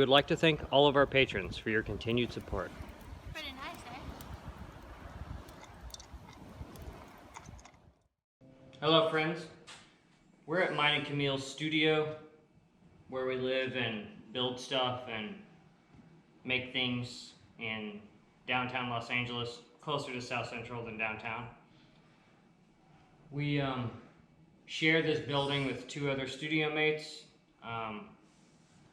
would like to thank all of our patrons for your continued support. Pretty nice, eh? Hello friends, we're at mine and Camille's studio where we live and build stuff and make things in downtown Los Angeles, closer to South Central than downtown. We share this building with two other studio mates.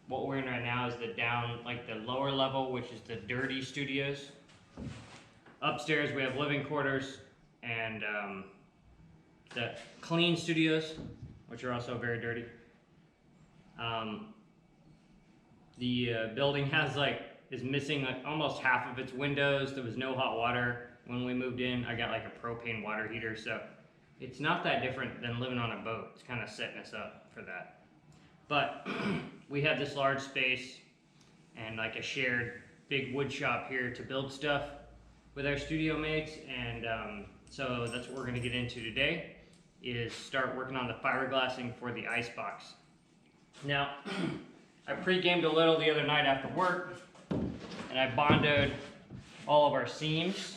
What we're in right now is the lower level, which is the dirty studios. Upstairs we have living quarters and the clean studios, which are also very dirty. The building is missing almost half of its windows. There was no hot water when we moved in. I got a propane water heater, so it's not that different than living on a boat. It's kind of setting us up for that. But we have this large space and a shared big wood shop here to build stuff with our studio mates, and so that's what we're going to get into today, is start working on the fiberglassing for the Icebox. Now, I pre-gamed a little the other night after work, and I bondoed all of our seams.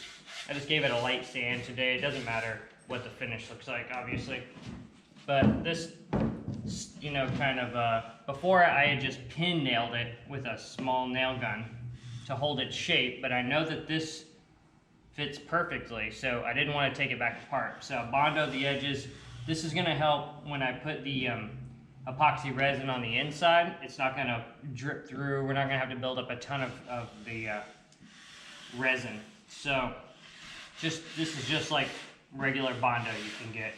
I just gave it a light sand today. It doesn't matter what the finish looks like, obviously. But this, before I had just pin nailed it with a small nail gun to hold its shape, but I know that this fits perfectly, so I didn't want to take it back apart. So I bondoed the edges. This is going to help when I put the epoxy resin on the inside. It's not going to drip through. We're not going to have to build up a ton of the resin. So this is just like regular Bondo you can get.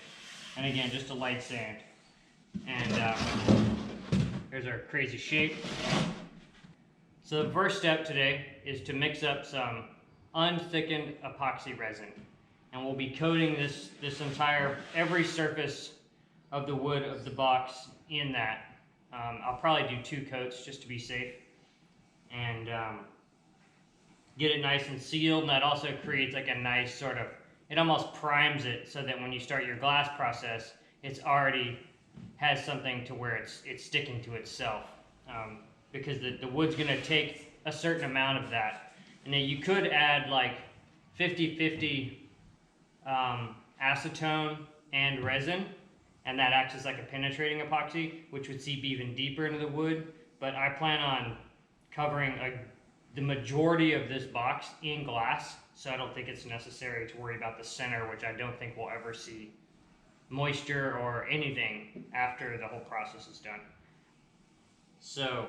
And again, just a light sand. And here's our crazy shape. So the first step today is to mix up some unthickened epoxy resin. And we'll be coating this entire, every surface of the wood of the box in that. I'll probably do 2 coats just to be safe. And get it nice and sealed, and that also creates a nice it almost primes it so that when you start your glass process, it's already has something to where it's sticking to itself. Because the wood's gonna take a certain amount of that. And then you could add 50-50 acetone and resin, and that acts as a penetrating epoxy, which would seep even deeper into the wood. But I plan on covering the majority of this box in glass, so I don't think it's necessary to worry about the center, which I don't think we'll ever see moisture or anything after the whole process is done. So,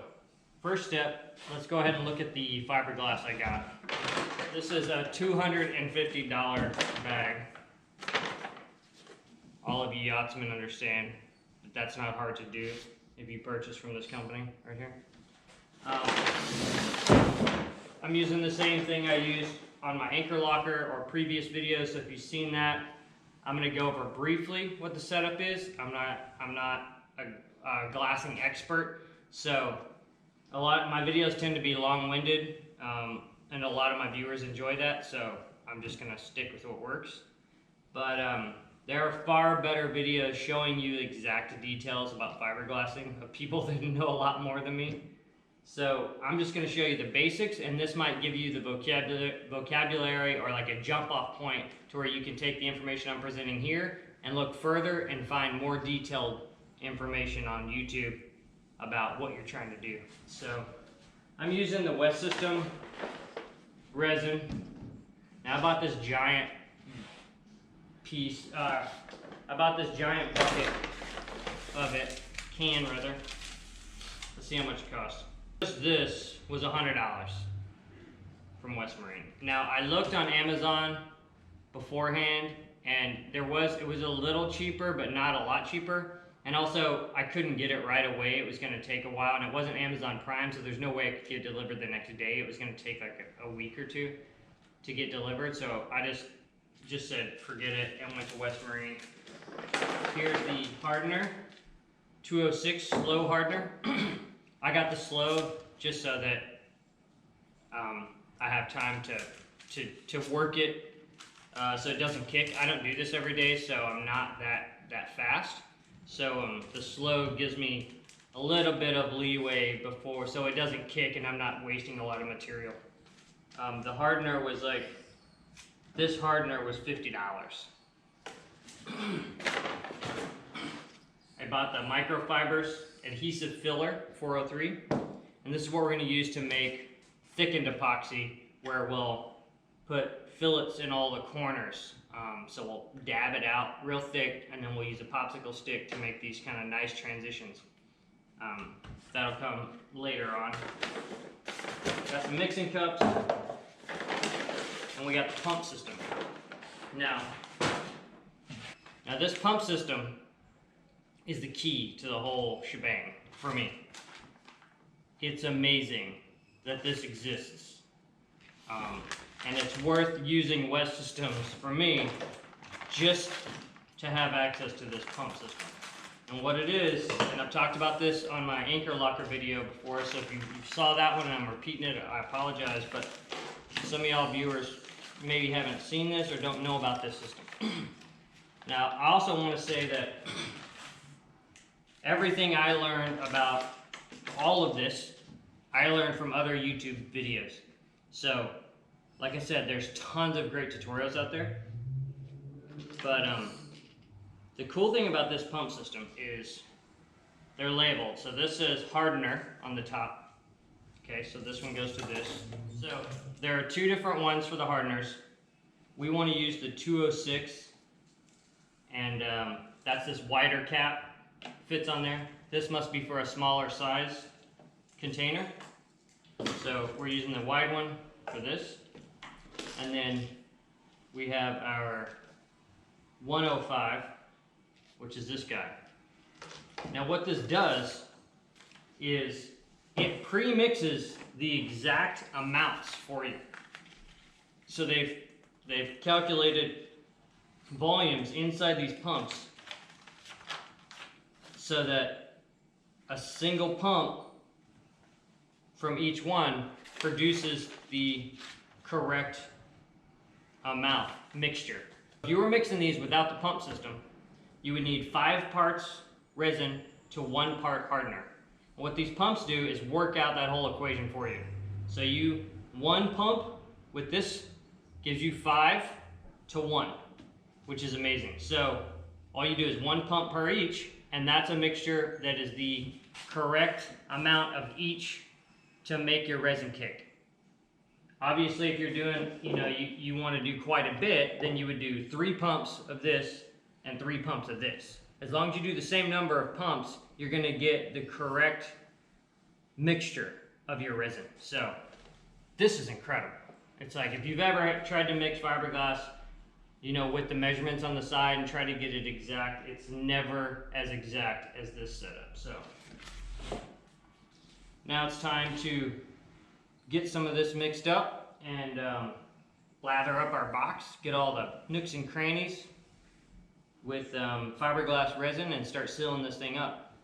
first step, let's go ahead and look at the fiberglass I got. This is a $250 bag. All of you yachtsmen understand that that's not hard to do if you purchase from this company right here. I'm using the same thing I used on my anchor locker or previous videos, so if you've seen that, I'm going to go over briefly what the setup is. I'm not a glassing expert, so a lot of my videos tend to be long-winded, and a lot of my viewers enjoy that, so I'm just going to stick with what works. But there are far better videos showing you exact details about fiberglassing of people that know a lot more than me. So I'm just going to show you the basics, and this might give you the vocabulary or a jump off point to where you can take the information I'm presenting here and look further and find more detailed information on YouTube about what you're trying to do. So I'm using the West System resin. Now I bought this giant giant bucket of it, can rather. Let's see how much it costs. This was $100 from West Marine. Now I looked on Amazon beforehand, and it was a little cheaper, but not a lot cheaper. And also I couldn't get it right away. It was going to take a while, and it wasn't Amazon Prime, so there's no way it could get delivered the next day. It was going to take a week or 2 to get delivered. So I just said forget it and went to West Marine. Here's the Hardener, 206 slow hardener. I got the slow just so that I have time to work it so it doesn't kick. I don't do this every day, so I'm not that fast. So the slow gives me a little bit of leeway before, so it doesn't kick and I'm not wasting a lot of material. The hardener was like, this hardener was $50. I bought the Microfibers Adhesive Filler 403, and this is what we're going to use to make thickened epoxy, where we'll put fillets in all the corners. So we'll dab it out real thick, and then we'll use a popsicle stick to make these kind of nice transitions. That'll come later on. Got some mixing cups, and we got the pump system. Now this pump system is the key to the whole shebang for me. It's amazing that this exists. And it's worth using West Systems for me just to have access to this pump system. And what it is, and I've talked about this on my anchor locker video before, so if you saw that one and I'm repeating it, I apologize, but some of y'all viewers maybe haven't seen this or don't know about this system. Now, I also want to say that everything I learned about all of this, I learned from other YouTube videos. So, like I said, there's tons of great tutorials out there. But the cool thing about this pump system is they're labeled. So this says Hardener on the top. Okay, so this one goes to this. So there are two different ones for the hardeners. We want to use the 206, and that's this wider cap, fits on there. This must be for a smaller size container. So we're using the wide one for this. And then we have our 105, which is this guy. Now what this does is it pre-mixes the exact amounts for you. So they've calculated volumes inside these pumps so that a single pump from each one produces the correct amount mixture. If you were mixing these without the pump system, you would need 5 parts resin to 1 part hardener. And what these pumps do is work out that whole equation for you. So one pump with this gives you 5 to 1, which is amazing. So all you do is 1 pump per each, and that's a mixture that is the correct amount of each to make your resin kick. Obviously, if you're doing, you want to do quite a bit, then you would do 3 pumps of this and 3 pumps of this. As long as you do the same number of pumps, you're going to get the correct mixture of your resin. So this is incredible. It's like if you've ever tried to mix fiberglass, with the measurements on the side and try to get it exact, it's never as exact as this setup. So now it's time to get some of this mixed up and lather up our box, get all the nooks and crannies with fiberglass resin and start sealing this thing up.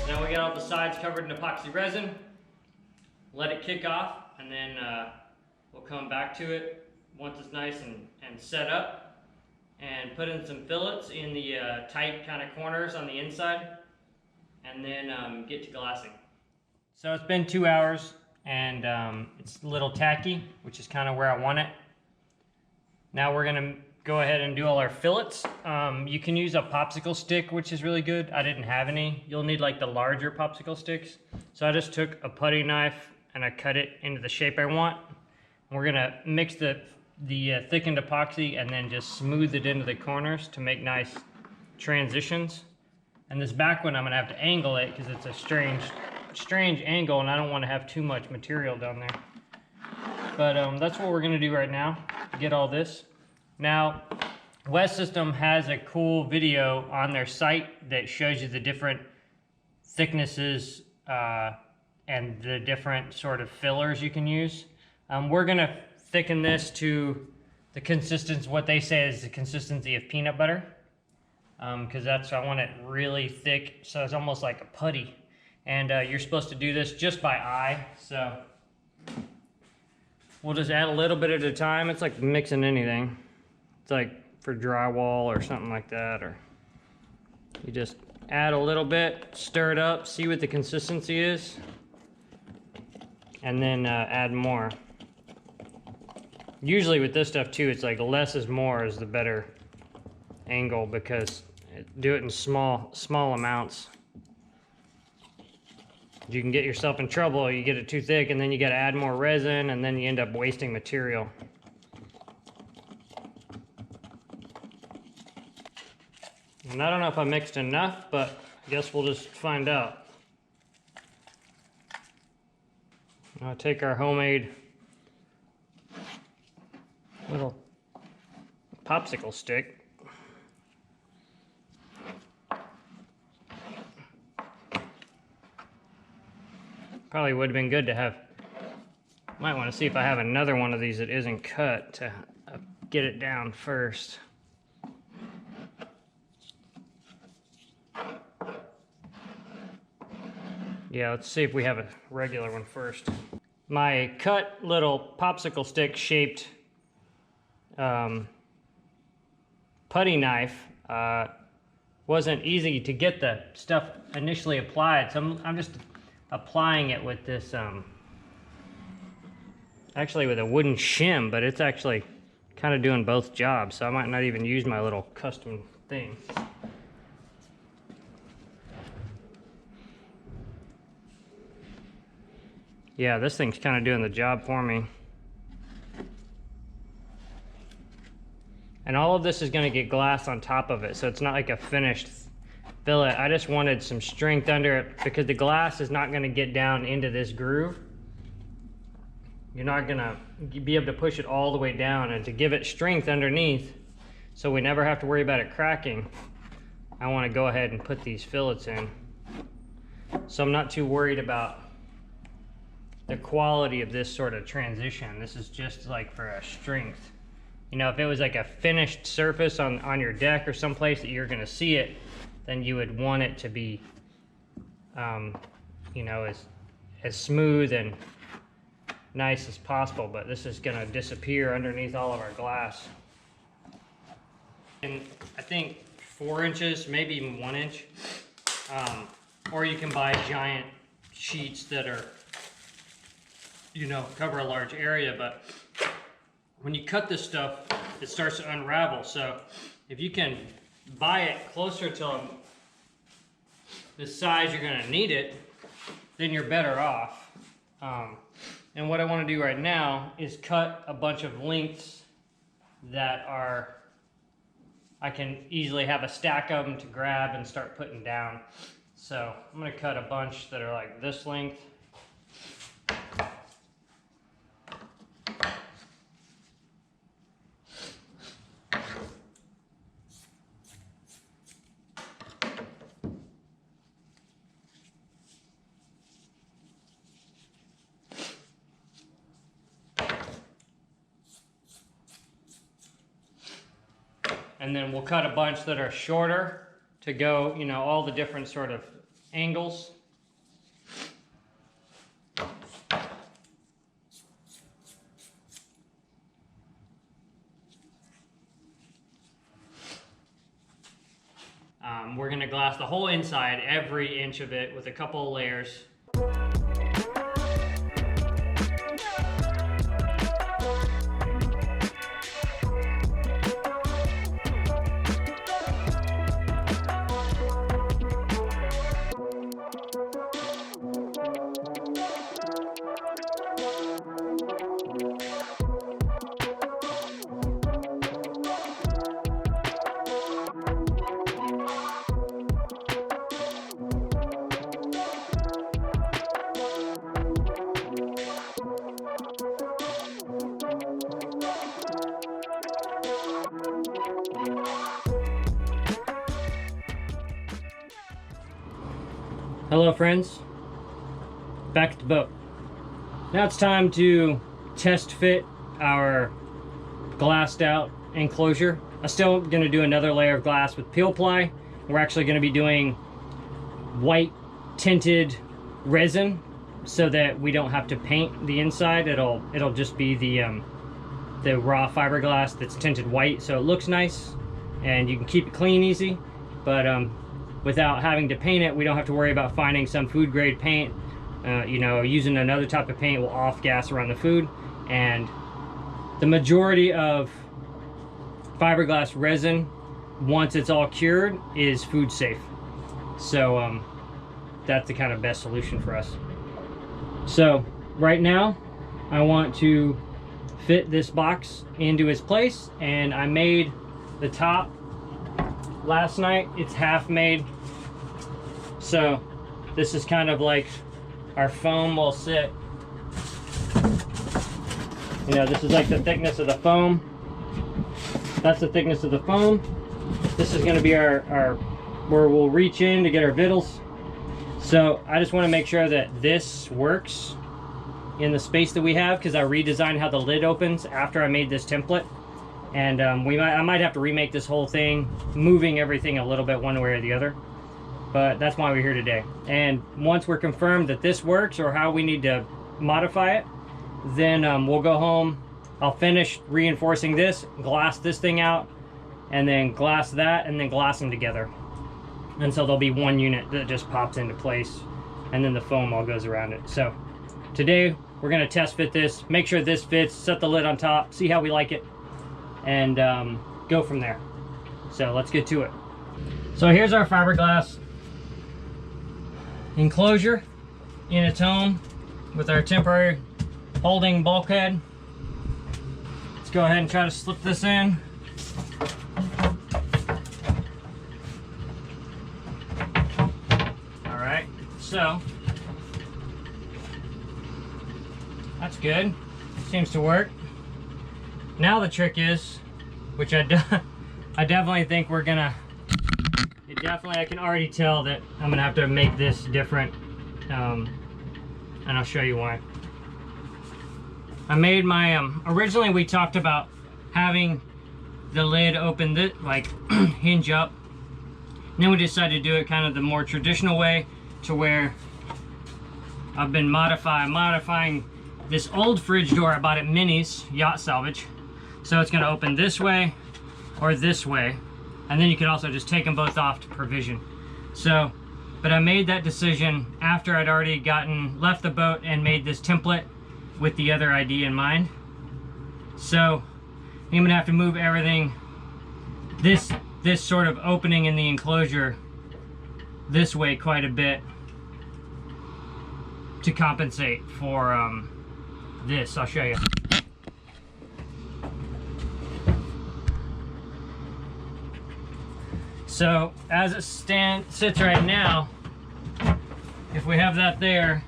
Now we got all the sides covered in epoxy resin. Let it kick off, and then we'll come back to it once it's nice and set up, and put in some fillets in the tight kind of corners on the inside, and then get to glassing. So it's been 2 hours, and it's a little tacky, which is kind of where I want it. Now we're gonna go ahead and do all our fillets. You can use a popsicle stick, which is really good. I didn't have any. You'll need like the larger popsicle sticks. So I just took a putty knife and I cut it into the shape I want. We're gonna mix the thickened epoxy and then just smooth it into the corners to make nice transitions. And this back one, I'm gonna have to angle it because it's a strange angle, and I don't want to have too much material down there. But that's what we're gonna do right now to get all this. Now, West System has a cool video on their site that shows you the different thicknesses and the different sort of fillers you can use. We're gonna thicken this to the consistency, what they say is the consistency of peanut butter, because I want it really thick, so it's almost like a putty. And you're supposed to do this just by eye, so we'll just add a little bit at a time. It's like mixing anything. It's like for drywall or something like that, or you just add a little bit, stir it up, see what the consistency is, and then add more. Usually with this stuff too, it's like less is more is the better angle, because do it in small amounts. You can get yourself in trouble. You get it too thick and then you got to add more resin, and then you end up wasting material. And I don't know if I mixed enough, but I guess we'll just find out. I'll take our homemade little popsicle stick. Probably would have been good to have, might want to see if I have another one of these that isn't cut to get it down first. Yeah, let's see if we have a regular one first. My cut little popsicle stick shaped putty knife wasn't easy to get the stuff initially applied, so I'm just applying it with this, actually with a wooden shim, but it's actually kind of doing both jobs, so I might not even use my little custom thing. Yeah, this thing's kind of doing the job for me. And all of this is going to get glass on top of it, so it's not like a finished fillet. I just wanted some strength under it because the glass is not going to get down into this groove. You're not going to be able to push it all the way down, and to give it strength underneath so we never have to worry about it cracking, I want to go ahead and put these fillets in. So I'm not too worried about the quality of this sort of transition. This is just like for a strength. You know, if it was like a finished surface on your deck or someplace that you're going to see it, then you would want it to be, you know, as smooth and nice as possible. But this is going to disappear underneath all of our glass. And I think 4 inches, maybe even 1 inch. Or you can buy giant sheets that are, you know, cover a large area. But when you cut this stuff, it starts to unravel. So if you can buy it closer to the size you're going to need it, then you're better off. And what I want to do right now is cut a bunch of lengths that are, I can easily have a stack of them to grab and start putting down. So I'm going to cut a bunch that are like this length. And then we'll cut a bunch that are shorter to go, you know, all the different sort of angles. We're going to glass the whole inside, every inch of it, with a couple of layers. Hello friends, back at the boat. Now it's time to test fit our glassed out enclosure. I'm still going to do another layer of glass with peel ply. We're actually going to be doing white tinted resin so that we don't have to paint the inside. It'll just be the raw fiberglass that's tinted white, so it looks nice and you can keep it clean easy. But without having to paint it, we don't have to worry about finding some food grade paint. You know, using another type of paint will off gas around the food. And the majority of fiberglass resin, once it's all cured, is food safe. So that's the kind of best solution for us. So right now I want to fit this box into its place, and I made the top last night. It's half made, so this is kind of like our foam will sit. You know, this is like the thickness of the foam. That's the thickness of the foam. This is going to be our where we'll reach in to get our vittles. So I just want to make sure that this works in the space that we have, because I redesigned how the lid opens after I made this template. And I might have to remake this whole thing, moving everything a little bit one way or the other. But that's why we're here today. And once we're confirmed that this works or how we need to modify it, then we'll go home. I'll finish reinforcing this, glass this thing out, and then glass that, and then glass them together. And so there'll be one unit that just pops into place, and then the foam all goes around it. So today we're gonna test fit this, make sure this fits, set the lid on top, see how we like it, and go from there. So let's get to it. So here's our fiberglass enclosure in its home with our temporary holding bulkhead. Let's go ahead and try to slip this in. All right, so that's good, seems to work. Now the trick is, which I definitely think we're gonna, I can already tell that I'm gonna have to make this different, and I'll show you why. I made my, originally we talked about having the lid open, like hinge up. And then we decided to do it kind of the more traditional way, to where I've been modifying this old fridge door I bought at Minnie's Yacht Salvage. So it's gonna open this way or this way. And then you can also just take them both off to provision. So, but I made that decision after I'd already left the boat and made this template with the other idea in mind. So I'm gonna have to move everything, this sort of opening in the enclosure this way quite a bit to compensate for this. I'll show you. So as it sits right now, if we have that there,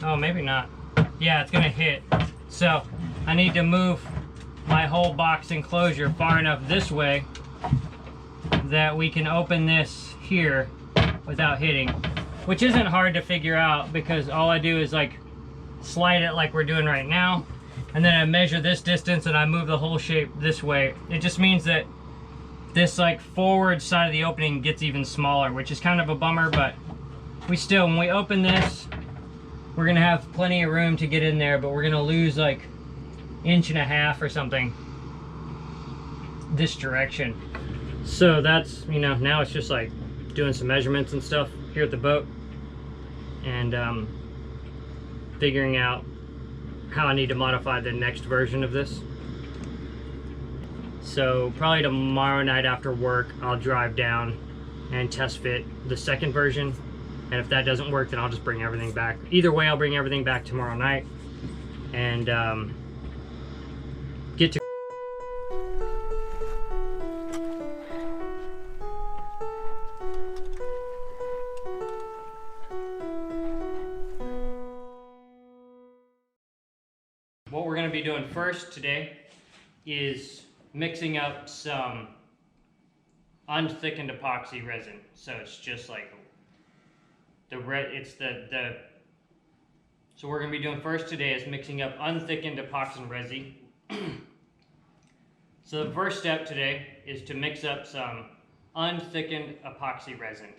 oh, maybe not. Yeah, it's gonna hit. So I need to move my whole box enclosure far enough this way that we can open this here without hitting, which isn't hard to figure out, because all I do is like slide it like we're doing right now, and then I measure this distance and I move the whole shape this way. It just means that this like forward side of the opening gets even smaller, which is kind of a bummer, but when we open this, we're gonna have plenty of room to get in there, but we're gonna lose like 1.5 inches or something this direction. So that's, you know, now it's just like doing some measurements and stuff here at the boat, and figuring out how I need to modify the next version of this. So probably tomorrow night after work, I'll drive down and test fit the second version. And if that doesn't work, then I'll just bring everything back. Either way, I'll bring everything back tomorrow night and get to. What we're going to be doing first today is mixing up some unthickened epoxy resin. So it's just like so what we're going to be doing first today is mixing up unthickened epoxy resin. So the first step today is to mix up some unthickened epoxy resin.